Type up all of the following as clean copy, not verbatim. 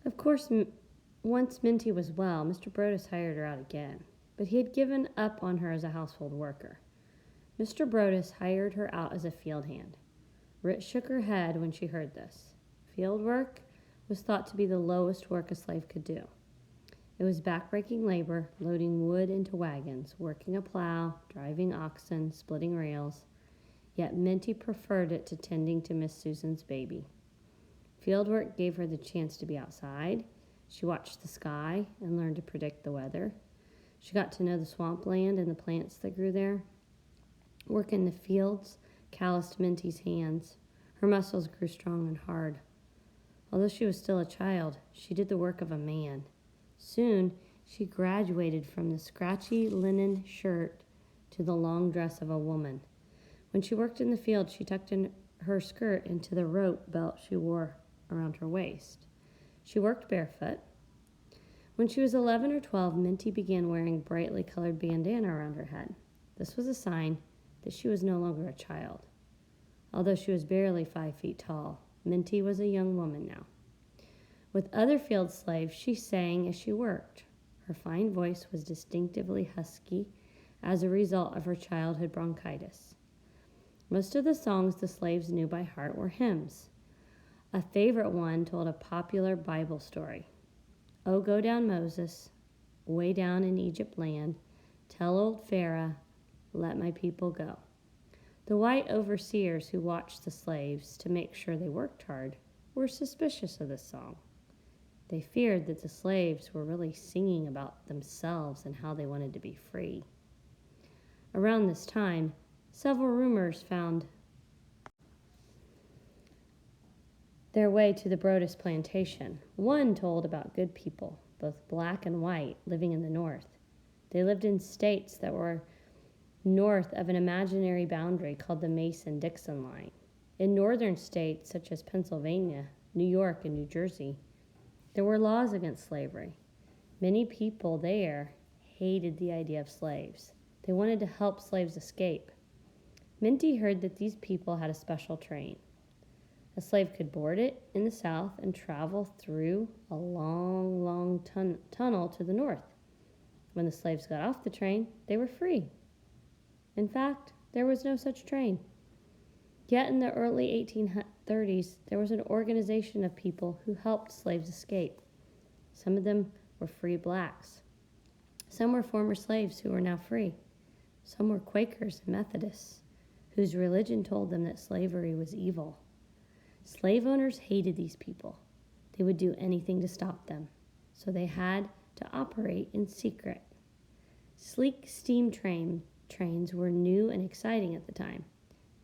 Of course, once Minty was well, Mr. Brodess hired her out again, but he had given up on her as a household worker. Mr. Brodess hired her out as a field hand. Rit shook her head when she heard this. Field work was thought to be the lowest work a slave could do. It was backbreaking labor, loading wood into wagons, working a plow, driving oxen, splitting rails. Yet Minty preferred it to tending to Miss Susan's baby. Field work gave her the chance to be outside. She watched the sky and learned to predict the weather. She got to know the swampland and the plants that grew there. Work in the fields calloused Minty's hands. Her muscles grew strong and hard. Although she was still a child, she did the work of a man. Soon, she graduated from the scratchy linen shirt to the long dress of a woman. When she worked in the field, she tucked in her skirt into the rope belt she wore around her waist. She worked barefoot. When she was 11 or 12, Minty began wearing brightly colored bandana around her head. This was a sign that she was no longer a child. Although she was barely 5 feet tall, Minty was a young woman now. With other field slaves, she sang as she worked. Her fine voice was distinctively husky as a result of her childhood bronchitis. Most of the songs the slaves knew by heart were hymns. A favorite one told a popular Bible story. "Oh, go down, Moses, way down in Egypt land. Tell old Pharaoh, let my people go." The white overseers who watched the slaves to make sure they worked hard were suspicious of this song. They feared that the slaves were really singing about themselves and how they wanted to be free. Around this time, several rumors found their way to the Brodess plantation. One told about good people, both black and white, living in the North. They lived in states that were north of an imaginary boundary called the Mason-Dixon line. In northern states such as Pennsylvania, New York, and New Jersey, there were laws against slavery. Many people there hated the idea of slaves. They wanted to help slaves escape. Minty heard that these people had a special train. A slave could board it in the south and travel through a long tunnel to the north. When the slaves got off the train, they were free. In fact, there was no such train. Yet in the early 1830s, there was an organization of people who helped slaves escape. Some of them were free blacks. Some were former slaves who were now free. Some were Quakers and Methodists, whose religion told them that slavery was evil. Slave owners hated these people. They would do anything to stop them, so they had to operate in secret. Sleek steam trains were new and exciting at the time.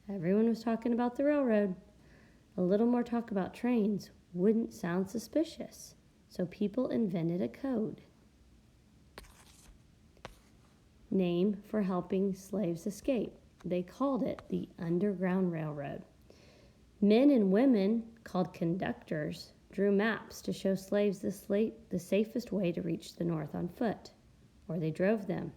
Everyone was talking about the railroad. A little more talk about trains wouldn't sound suspicious, so people invented a code. Name for helping slaves escape. They called it the Underground Railroad. Men and women, called conductors, drew maps to show slaves the safest way to reach the north on foot, or they drove them,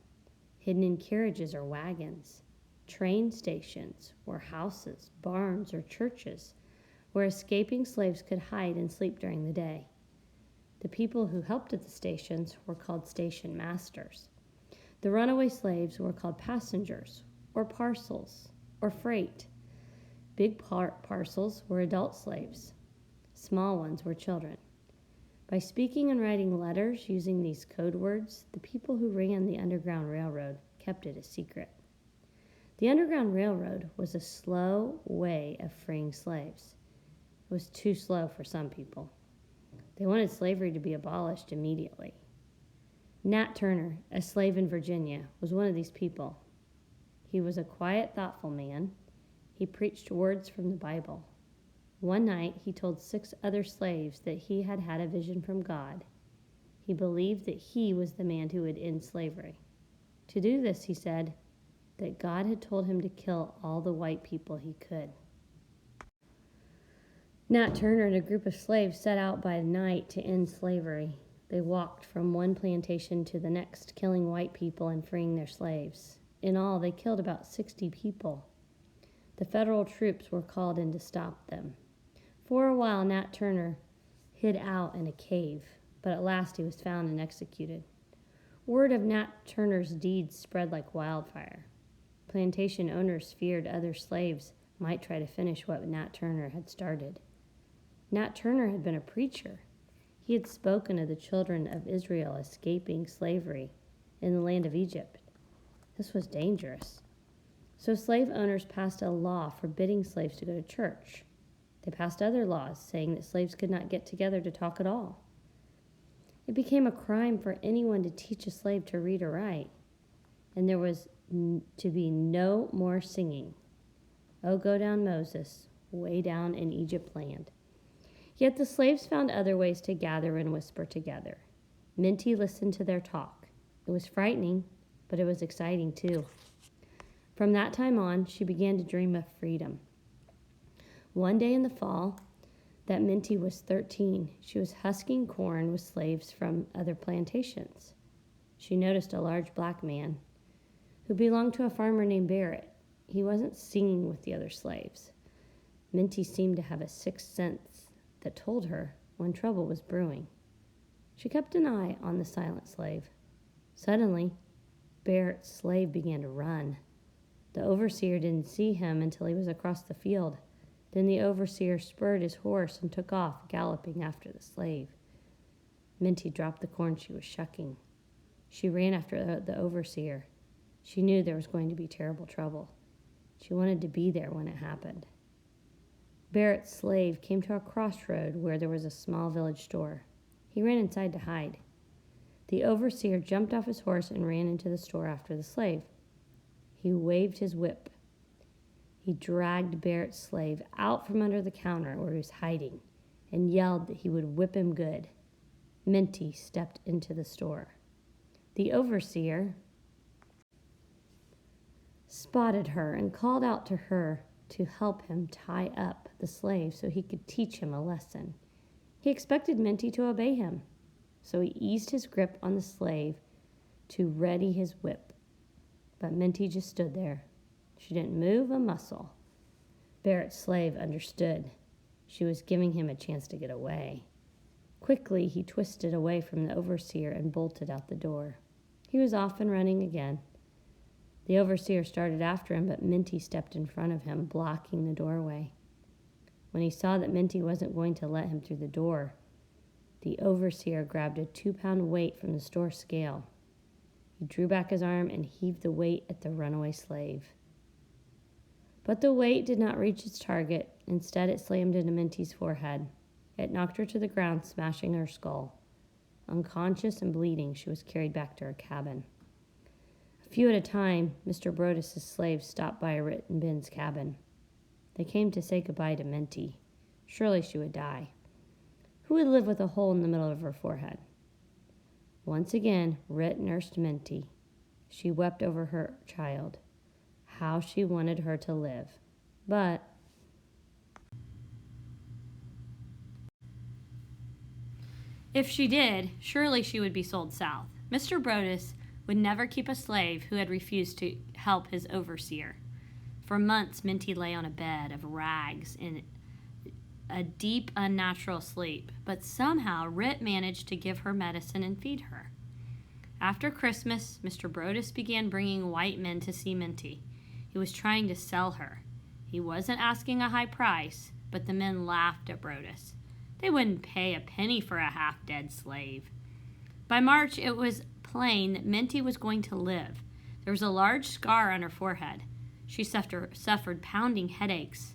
hidden in carriages or wagons. Train stations were houses, barns, or churches where escaping slaves could hide and sleep during the day. The people who helped at the stations were called station masters. The runaway slaves were called passengers, or parcels, or freight. Big parcels were adult slaves. Small ones were children. By speaking and writing letters using these code words, the people who ran the Underground Railroad kept it a secret. The Underground Railroad was a slow way of freeing slaves. It was too slow for some people. They wanted slavery to be abolished immediately. Nat Turner, a slave in Virginia, was one of these people. He was a quiet, thoughtful man. He preached words from the Bible. One night, he told 6 other slaves that he had had a vision from God. He believed that he was the man who would end slavery. To do this, he said, that God had told him to kill all the white people he could. Nat Turner and a group of slaves set out by night to end slavery. They walked from one plantation to the next, killing white people and freeing their slaves. In all, they killed about 60 people. The federal troops were called in to stop them. For a while, Nat Turner hid out in a cave, but at last he was found and executed. Word of Nat Turner's deeds spread like wildfire. Plantation owners feared other slaves might try to finish what Nat Turner had started. Nat Turner had been a preacher. He had spoken of the children of Israel escaping slavery in the land of Egypt. This was dangerous. So slave owners passed a law forbidding slaves to go to church. They passed other laws saying that slaves could not get together to talk at all. It became a crime for anyone to teach a slave to read or write, and there was to be no more singing. Oh, go down, Moses, way down in Egypt land. Yet the slaves found other ways to gather and whisper together. Minty listened to their talk. It was frightening, but it was exciting too. From that time on, she began to dream of freedom. One day in the fall, that Minty was 13, she was husking corn with slaves from other plantations. She noticed a large black man who belonged to a farmer named Barrett. He wasn't singing with the other slaves. Minty seemed to have a sixth sense that told her when trouble was brewing. She kept an eye on the silent slave. Suddenly, Barrett's slave began to run. The overseer didn't see him until he was across the field. Then the overseer spurred his horse and took off, galloping after the slave. Minty dropped the corn she was shucking. She ran after the overseer. She knew there was going to be terrible trouble. She wanted to be there when it happened. Barrett's slave came to a crossroad where there was a small village store. He ran inside to hide. The overseer jumped off his horse and ran into the store after the slave. He waved his whip. He dragged Barrett's slave out from under the counter where he was hiding and yelled that he would whip him good. Minty stepped into the store. The overseer spotted her and called out to her to help him tie up the slave so he could teach him a lesson. He expected Minty to obey him, so he eased his grip on the slave to ready his whip. But Minty just stood there. She didn't move a muscle. Barrett's slave understood. She was giving him a chance to get away. Quickly, he twisted away from the overseer and bolted out the door. He was off and running again. The overseer started after him, but Minty stepped in front of him, blocking the doorway. When he saw that Minty wasn't going to let him through the door, the overseer grabbed a 2-pound weight from the store scale. He drew back his arm and heaved the weight at the runaway slave. But the weight did not reach its target. Instead, it slammed into Minty's forehead. It knocked her to the ground, smashing her skull. Unconscious and bleeding, she was carried back to her cabin. A few at a time, Mr. Brodus' slaves stopped by Harriet and Ben's cabin. They came to say goodbye to Minty. Surely she would die. Who would live with a hole in the middle of her forehead? Once again, Rit nursed Minty. She wept over her child, how she wanted her to live. But if she did, surely she would be sold south. Mr. Brodus would never keep a slave who had refused to help his overseer. For months, Minty lay on a bed of rags in a deep, unnatural sleep, but somehow Rit managed to give her medicine and feed her. After Christmas, Mr. Brodus began bringing white men to see Minty. He was trying to sell her. He wasn't asking a high price, but the men laughed at Brodus. They wouldn't pay a penny for a half-dead slave. By March, it was plain that Minty was going to live. There was a large scar on her forehead. She suffered pounding headaches.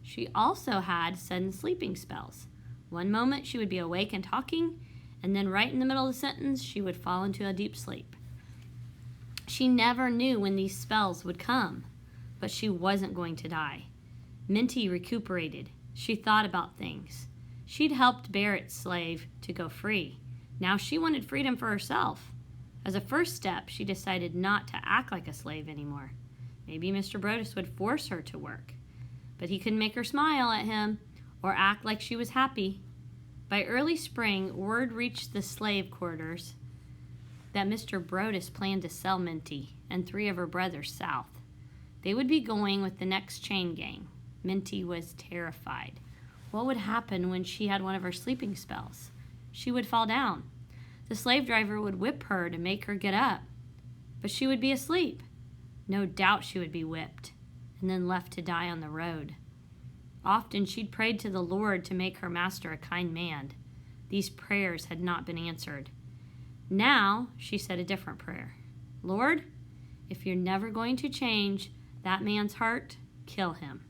She also had sudden sleeping spells. One moment she would be awake and talking, and then right in the middle of the sentence, she would fall into a deep sleep. She never knew when these spells would come, but she wasn't going to die. Minty recuperated. She thought about things. She'd helped Barrett's slave to go free. Now she wanted freedom for herself. As a first step, she decided not to act like a slave anymore. Maybe Mr. Brodus would force her to work, but he couldn't make her smile at him or act like she was happy. By early spring, word reached the slave quarters that Mr. Brodus planned to sell Minty and 3 of her brothers south. They would be going with the next chain gang. Minty was terrified. What would happen when she had one of her sleeping spells? She would fall down. The slave driver would whip her to make her get up. But she would be asleep. No doubt she would be whipped and then left to die on the road. Often she'd prayed to the Lord to make her master a kind man. These prayers had not been answered. Now she said a different prayer. Lord, if you're never going to change that man's heart, kill him.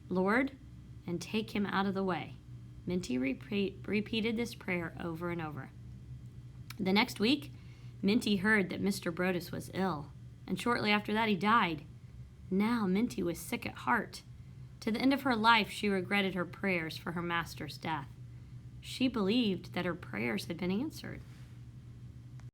Lord, and take him out of the way. Minty repeated this prayer over and over. The next week, Minty heard that Mr. Brodus was ill, and shortly after that he died. Now Minty was sick at heart. To the end of her life, she regretted her prayers for her master's death. She believed that her prayers had been answered.